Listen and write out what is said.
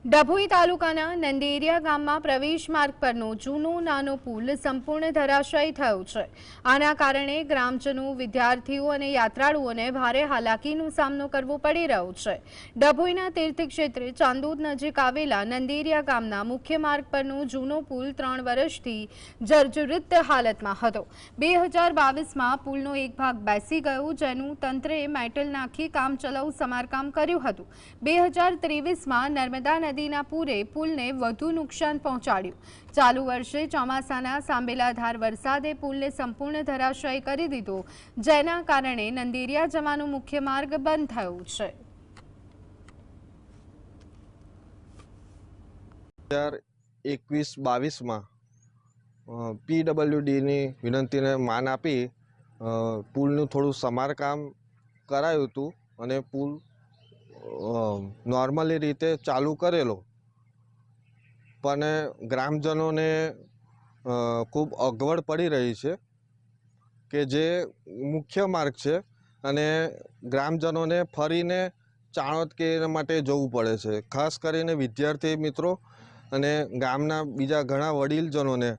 ડભોઈ તાલુકાના નંદેરિયા ગામમાં પ્રવેશ માર્ગ પરનો જૂનો નાનો પુલ સંપૂર્ણ ધરાશાયી થયો છે। આના કારણે ગ્રામજનો, વિદ્યાર્થીઓ અને યાત્રાળુઓને ભારે હાલાકીનો સામનો કરવો પડી રહ્યો છે। ડભોઈના તીર્થક્ષેત્રે ચાંદોદ નજીક આવેલા નંદેરિયા ગામના મુખ્ય માર્ગ પરનો જૂનો પુલ 3 વર્ષથી જર્જરિત હાલતમાં હતો। 2022માં પુલનો એક ભાગ બેસી ગયો, જેનું તંત્રે મેટલ નાખી કામચલાઉ સમારકામ કર્યું હતું। 2023માં નર્મદા નદીના પૂરે પુલને વધુ નુકસાન પહોંચાડ્યું। ચાલુ વર્ષે ચોમાસાના સાંબેલાધાર વરસાદે પુલને સંપૂર્ણ ધરાશાયી કરી દીધો, જેના કારણે નંદેરિયા જવાનો મુખ્ય માર્ગ બંધ થયો છે। 2021-22માં PWDની વિનંતીને માન આપી પુલનું થોડું સમારકામ કરાયું હતું અને પુલ નોર્મલી રીતે ચાલુ કરેલો, પણ ગ્રામજનોને ખૂબ અગવડ પડી રહી છે કે જે મુખ્ય માર્ગ છે અને ગ્રામજનોને ફરીને ચાણોદ કે એના માટે જવું પડે છે। ખાસ કરીને વિદ્યાર્થી મિત્રો અને ગામના બીજા ઘણા વડીલજનોને